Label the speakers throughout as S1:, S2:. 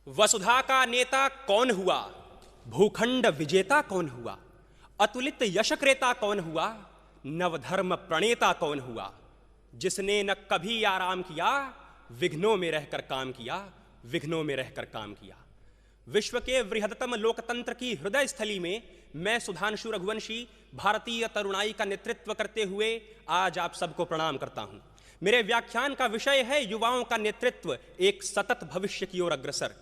S1: वसुधा का नेता कौन हुआ, भूखंड विजेता कौन हुआ, अतुलित यशक्रेता कौन हुआ, नवधर्म प्रणेता कौन हुआ, जिसने न कभी आराम किया, विघ्नों में रहकर काम किया, विघ्नों में रहकर काम किया। विश्व के वृहत्तम लोकतंत्र की हृदय स्थली में मैं सुधांशु रघुवंशी भारतीय तरुणाई का नेतृत्व करते हुए आज आप सबको प्रणाम करता हूं। मेरे व्याख्यान का विषय है युवाओं का नेतृत्व, एक सतत भविष्य की ओर अग्रसर।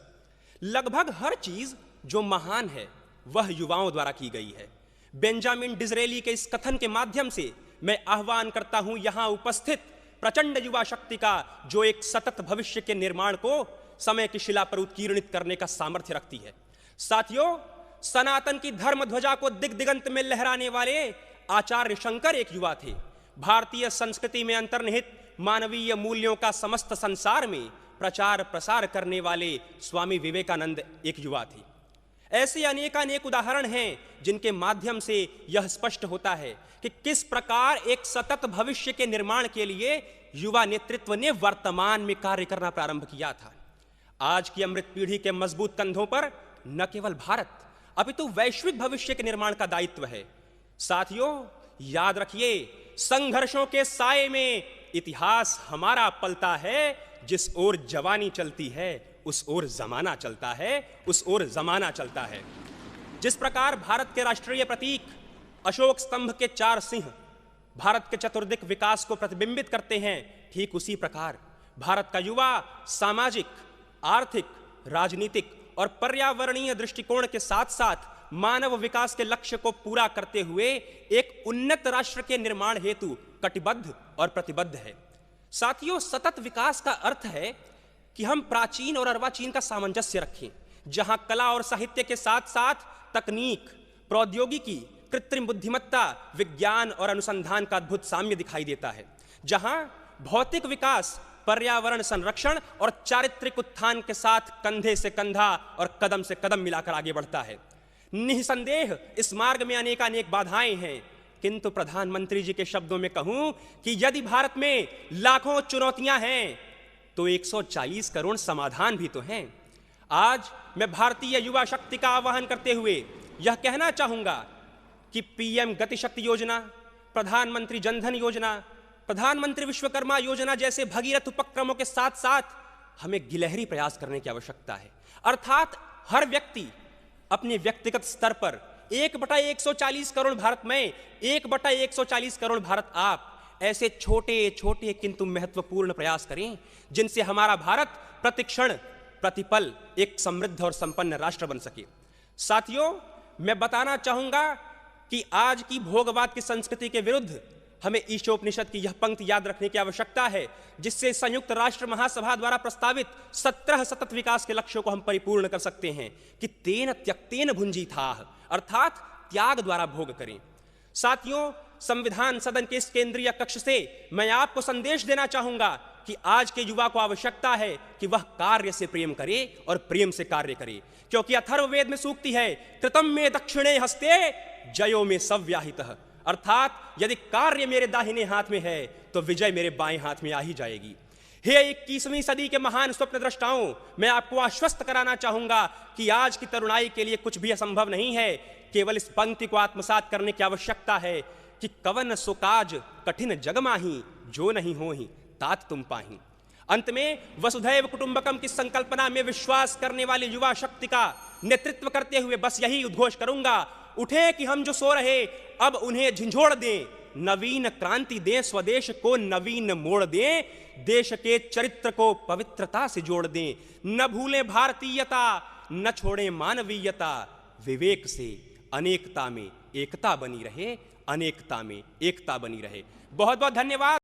S1: लगभग हर चीज जो महान है वह युवाओं द्वारा की गई है। बेंजामिन डिज़रेली के इस कथन के माध्यम से मैं आह्वान करता हूं यहां उपस्थित प्रचंड युवा शक्ति का, जो एक सतत भविष्य के निर्माण को समय की शिला पर उत्कीर्णित करने का सामर्थ्य रखती है। साथियों, सनातन की धर्म ध्वजा को दिग्दिगंत में लहराने वाले आचार्य शंकर एक युवा थे। भारतीय संस्कृति में अंतर्निहित मानवीय मूल्यों का समस्त संसार में प्रचार प्रसार करने वाले स्वामी विवेकानंद एक युवा थे। ऐसे अनेकानेक उदाहरण हैं जिनके माध्यम से यह स्पष्ट होता है कि किस प्रकार एक सतत भविष्य के निर्माण के लिए युवा नेतृत्व ने वर्तमान में कार्य करना प्रारंभ किया था। आज की अमृत पीढ़ी के मजबूत कंधों पर न केवल भारत अपितु वैश्विक भविष्य के निर्माण का दायित्व है। साथियों, याद रखिए, संघर्षों के साए में इतिहास हमारा पलता है। जिस ओर जवानी चलती है उस ओर जमाना चलता है, उस ओर जमाना चलता है। जिस प्रकार भारत के राष्ट्रीय प्रतीक अशोक स्तंभ के 4 सिंह भारत के चतुर्दिक विकास को प्रतिबिंबित करते हैं, ठीक उसी प्रकार भारत का युवा सामाजिक, आर्थिक, राजनीतिक और पर्यावरणीय दृष्टिकोण के साथ साथ मानव विकास के लक्ष्य को पूरा करते हुए एक उन्नत राष्ट्र के निर्माण हेतु कटिबद्ध और प्रतिबद्ध है। साथियों, सतत विकास का अर्थ है कि हम प्राचीन और अर्वाचीन का सामंजस्य रखें, जहां कला और साहित्य के साथ साथ तकनीक, प्रौद्योगिकी, कृत्रिम बुद्धिमत्ता, विज्ञान और अनुसंधान का अद्भुत साम्य दिखाई देता है, जहां भौतिक विकास पर्यावरण संरक्षण और चारित्रिक उत्थान के साथ कंधे से कंधा और कदम से कदम मिलाकर आगे बढ़ता है। निसंदेह इस मार्ग में अनेकानेक बाधाएं हैं, किंतु प्रधानमंत्री जी के शब्दों में कहूं कि यदि भारत में लाखों चुनौतियां हैं तो 140 करोड़ समाधान भी तो हैं। आज मैं भारतीय युवा शक्ति का आह्वान करते हुए यह कहना चाहूंगा कि पीएम गति शक्ति योजना, प्रधानमंत्री जनधन योजना, प्रधानमंत्री विश्वकर्मा योजना जैसे भगीरथ उपक्रमों के साथ साथ हमें गिलहरी प्रयास करने की आवश्यकता है। अर्थात हर व्यक्ति अपने व्यक्तिगत स्तर पर 1/140 करोड़ भारत में, 1/140 करोड़ भारत आप, ऐसे छोटे छोटे किंतु महत्वपूर्ण प्रयास करें जिनसे हमारा भारत प्रतिक्षण प्रतिपल एक समृद्ध और संपन्न राष्ट्र बन सके। साथियों, मैं बताना चाहूंगा कि आज की भोगवाद की संस्कृति के विरुद्ध हमें ईशोपनिषद की यह पंक्ति याद रखने की आवश्यकता है, जिससे संयुक्त राष्ट्र महासभा द्वारा प्रस्तावित 17 सतत विकास के लक्ष्यों को हम परिपूर्ण कर सकते हैं कि तेन त्यक्तेन भुंजीथाः, अर्थात त्याग द्वारा भोग करें। साथियों, संविधान सदन के इस केंद्रीय कक्ष से मैं आपको संदेश देना चाहूंगा कि आज के युवा को आवश्यकता है कि वह कार्य से प्रेम करे और प्रेम से कार्य करे, क्योंकि अथर्ववेद में सूक्ति है, कृतम में दक्षिणे हस्ते जयो में सव्याहितः, अर्थात यदि कार्य मेरे दाहिने हाथ में है तो विजय मेरे बाएं हाथ में आ ही जाएगी। हे 21वीं सदी के महान स्वप्न द्रष्टाओं, मैं आपको आश्वस्त कराना चाहूंगा कि आज की तरुणाई के लिए कुछ भी असंभव नहीं है। केवल इस पंक्ति को आत्मसात करने की आवश्यकता है कि कवन सो काज कठिन जग माही, जो नहीं होहि तात तुम पाही। अंत में वसुधैव कुटुंबकम की संकल्पना में विश्वास करने वाली युवा शक्ति का नेतृत्व करते हुए बस यही उद्घोष करूंगा, उठे कि हम जो सो रहे अब उन्हें झिंझोड़ दें, नवीन क्रांति दें, स्वदेश को नवीन मोड़ दें, देश के चरित्र को पवित्रता से जोड़ दें, न भूलें भारतीयता, न छोड़ें मानवीयता, विवेक से अनेकता में एकता बनी रहे, अनेकता में एकता बनी रहे। बहुत बहुत धन्यवाद।